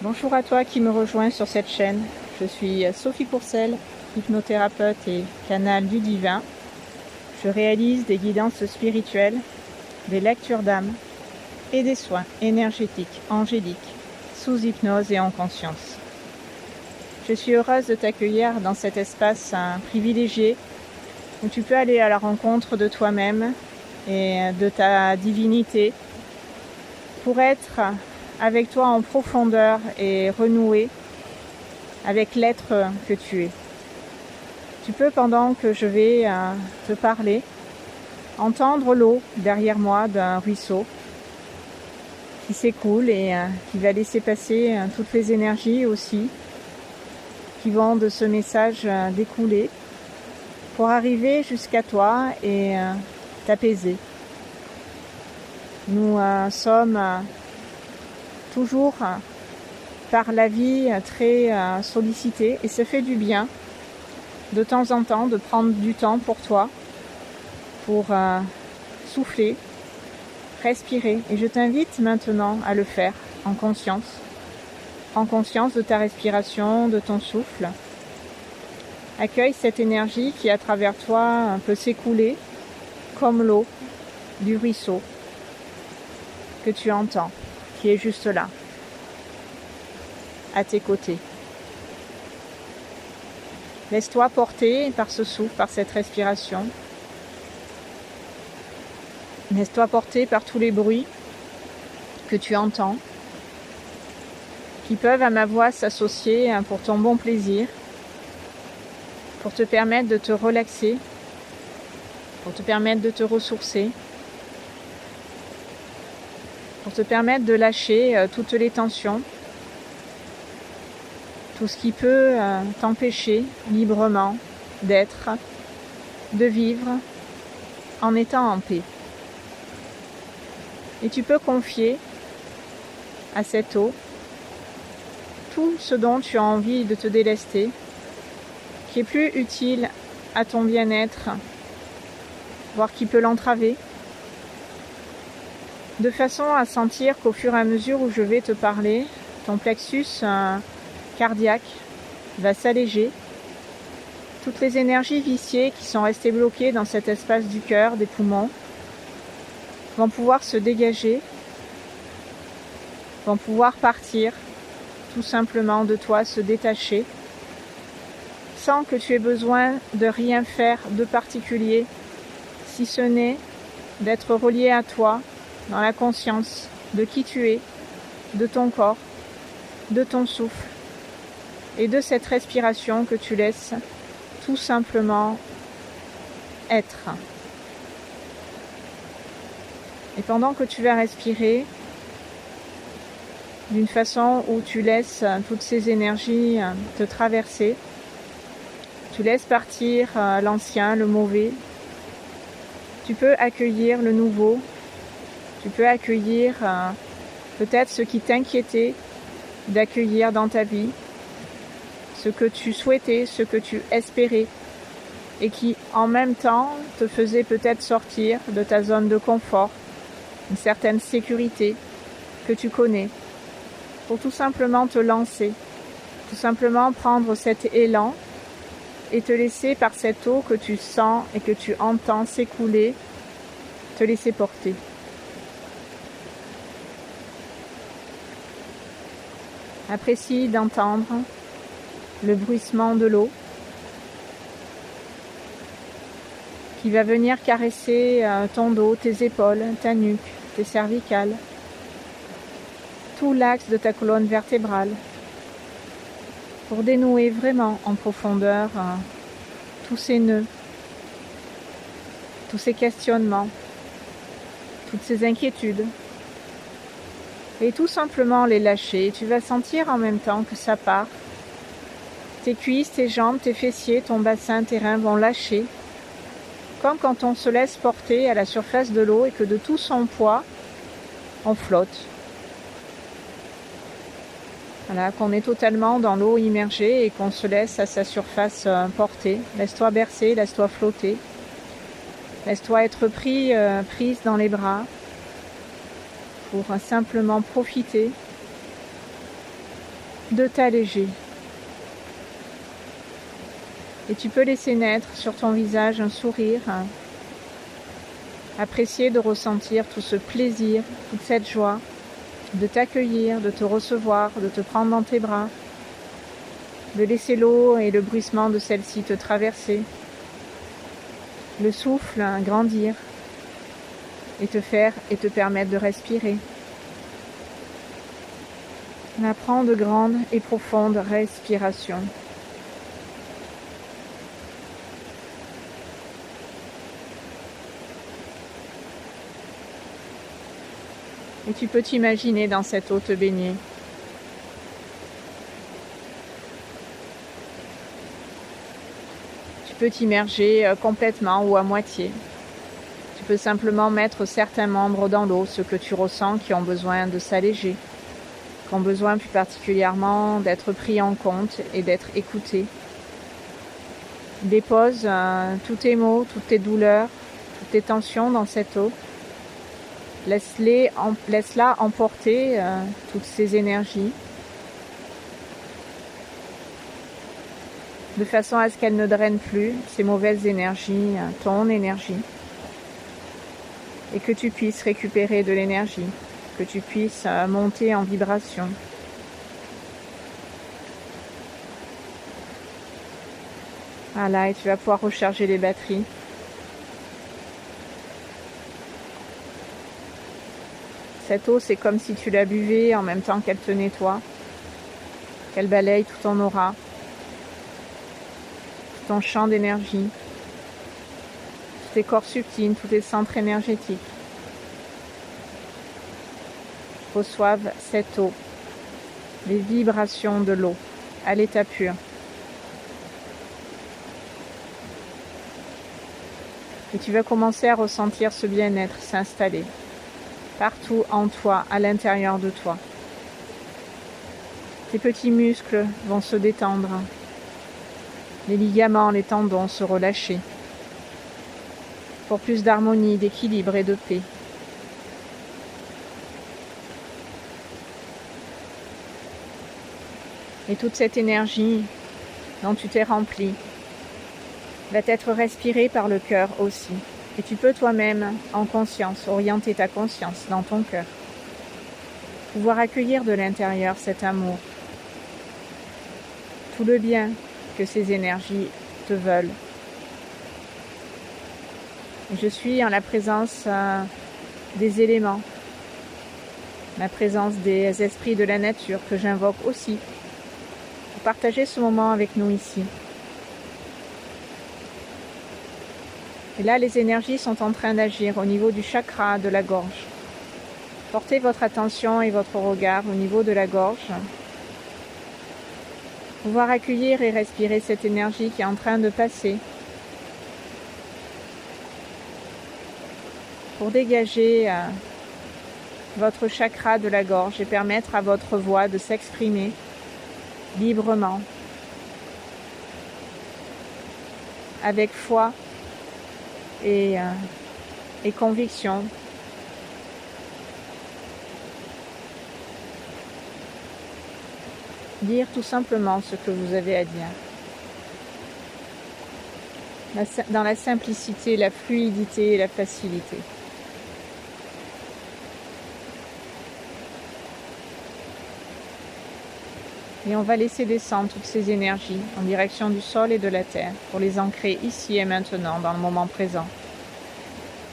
Bonjour à toi qui me rejoins sur cette chaîne. Je suis Sophie Courcel, hypnothérapeute et canal du divin. Je réalise des guidances spirituelles, des lectures d'âme et des soins énergétiques, angéliques, sous hypnose et en conscience. Je suis heureuse de t'accueillir dans cet espace privilégié où tu peux aller à la rencontre de toi-même et de ta divinité pour être avec toi en profondeur et renouer avec l'être que tu es. Tu peux, pendant que je vais te parler, entendre l'eau derrière moi d'un ruisseau qui s'écoule et qui va laisser passer toutes les énergies aussi qui vont de ce message découler pour arriver jusqu'à toi et t'apaiser. Nous sommes toujours par la vie très sollicité et ça fait du bien de temps en temps de prendre du temps pour toi, pour souffler, respirer. Et je t'invite maintenant à le faire en conscience de ta respiration, de ton souffle. Accueille cette énergie qui à travers toi peut s'écouler comme l'eau du ruisseau que tu entends, qui est juste là, à tes côtés. Laisse-toi porter par ce souffle, par cette respiration. Laisse-toi porter par tous les bruits que tu entends, qui peuvent à ma voix s'associer pour ton bon plaisir, pour te permettre de te relaxer, pour te permettre de te ressourcer, pour te permettre de lâcher toutes les tensions, tout ce qui peut t'empêcher librement d'être, de vivre en étant en paix. Et tu peux confier à cette eau tout ce dont tu as envie de te délester, qui est plus utile à ton bien-être, voire qui peut l'entraver, de façon à sentir qu'au fur et à mesure où je vais te parler, ton plexus cardiaque va s'alléger. Toutes les énergies viciées qui sont restées bloquées dans cet espace du cœur, des poumons, vont pouvoir se dégager, vont pouvoir partir tout simplement de toi, se détacher, sans que tu aies besoin de rien faire de particulier, si ce n'est d'être relié à toi, dans la conscience de qui tu es, de ton corps, de ton souffle et de cette respiration que tu laisses tout simplement être. Et pendant que tu vas respirer, d'une façon où tu laisses toutes ces énergies te traverser, tu laisses partir l'ancien, le mauvais, tu peux accueillir le nouveau, tu peux accueillir peut-être ce qui t'inquiétait d'accueillir dans ta vie, ce que tu souhaitais, ce que tu espérais et qui en même temps te faisait peut-être sortir de ta zone de confort, une certaine sécurité que tu connais, pour tout simplement te lancer, tout simplement prendre cet élan et te laisser par cette eau que tu sens et que tu entends s'écouler, te laisser porter. Apprécie d'entendre le bruissement de l'eau qui va venir caresser ton dos, tes épaules, ta nuque, tes cervicales, tout l'axe de ta colonne vertébrale pour dénouer vraiment en profondeur tous ces nœuds, tous ces questionnements, toutes ces inquiétudes. Et tout simplement les lâcher. Tu vas sentir en même temps que ça part. Tes cuisses, tes jambes, tes fessiers, ton bassin, tes reins vont lâcher. Comme quand on se laisse porter à la surface de l'eau et que de tout son poids, on flotte. Voilà, qu'on est totalement dans l'eau immergée et qu'on se laisse à sa surface porter. Laisse-toi bercer, laisse-toi flotter. Laisse-toi être prise dans les bras pour simplement profiter de t'alléger. Et tu peux laisser naître sur ton visage un sourire, apprécier de ressentir tout ce plaisir, toute cette joie, de t'accueillir, de te recevoir, de te prendre dans tes bras, de laisser l'eau et le bruissement de celle-ci te traverser, le souffle grandir et te permettre de respirer. Prends de grandes et profondes respirations. Et tu peux t'imaginer dans cette eau te baigner. Tu peux t'immerger complètement ou à moitié. Tu peux simplement mettre certains membres dans l'eau, ceux que tu ressens qui ont besoin de s'alléger, qui ont besoin plus particulièrement d'être pris en compte et d'être écoutés. Dépose tous tes maux, toutes tes douleurs, toutes tes tensions dans cette eau. Laisse-la emporter toutes ces énergies, de façon à ce qu'elles ne drainent plus ces mauvaises énergies, ton énergie, et que tu puisses récupérer de l'énergie, que tu puisses monter en vibration. Voilà, et tu vas pouvoir recharger les batteries. Cette eau, c'est comme si tu la buvais en même temps qu'elle te nettoie, qu'elle balaye tout ton aura, tout ton champ d'énergie, tous tes corps subtils, tous tes centres énergétiques. Reçoivent cette eau, les vibrations de l'eau à l'état pur. Et tu vas commencer à ressentir ce bien-être s'installer partout en toi, à l'intérieur de toi. Tes petits muscles vont se détendre, les ligaments, les tendons se relâcher, pour plus d'harmonie, d'équilibre et de paix. Et toute cette énergie dont tu t'es rempli va être respirée par le cœur aussi. Et tu peux toi-même, en conscience, orienter ta conscience dans ton cœur. Pouvoir accueillir de l'intérieur cet amour. Tout le bien que ces énergies te veulent. Et je suis en la présence des éléments, la présence des esprits de la nature que j'invoque aussi pour partager ce moment avec nous ici. Et là, les énergies sont en train d'agir au niveau du chakra de la gorge. Portez votre attention et votre regard au niveau de la gorge. Pouvoir accueillir et respirer cette énergie qui est en train de passer. Pour dégager votre chakra de la gorge et permettre à votre voix de s'exprimer librement, avec foi et conviction. Dire tout simplement ce que vous avez à dire. Dans la simplicité, la fluidité et la facilité. Et on va laisser descendre toutes ces énergies en direction du sol et de la terre pour les ancrer ici et maintenant, dans le moment présent.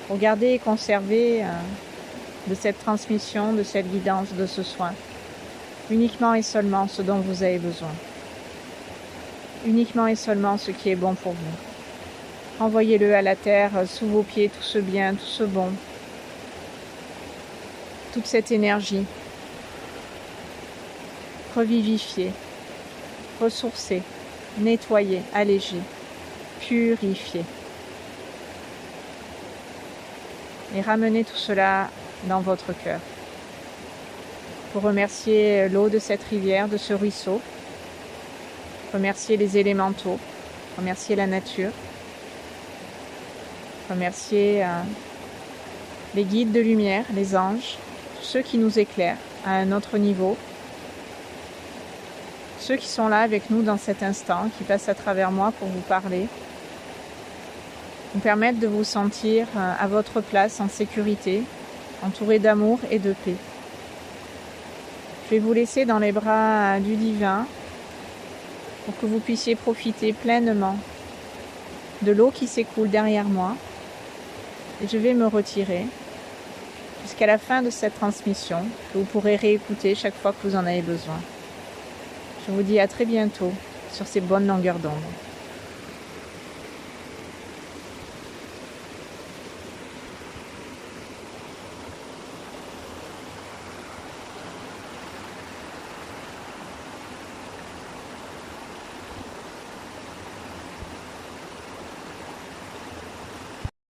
Pour garder et conserver de cette transmission, de cette guidance, de ce soin, uniquement et seulement ce dont vous avez besoin. Uniquement et seulement ce qui est bon pour vous. Envoyez-le à la terre, sous vos pieds, tout ce bien, tout ce bon. Toute cette énergie. Revivifier, ressourcer, nettoyer, alléger, purifier. Et ramener tout cela dans votre cœur. Pour remercier l'eau de cette rivière, de ce ruisseau. Remercier les élémentaux. Remercier la nature. Remercier les guides de lumière, les anges, tous ceux qui nous éclairent à un autre niveau. ceux qui sont là avec nous dans cet instant, qui passent à travers moi pour vous parler, vous permettre de vous sentir à votre place, en sécurité, entouré d'amour et de paix. Je vais vous laisser dans les bras du divin pour que vous puissiez profiter pleinement de l'eau qui s'écoule derrière moi. Et je vais me retirer jusqu'à la fin de cette transmission que vous pourrez réécouter chaque fois que vous en avez besoin. Je vous dis à très bientôt sur ces bonnes longueurs d'onde.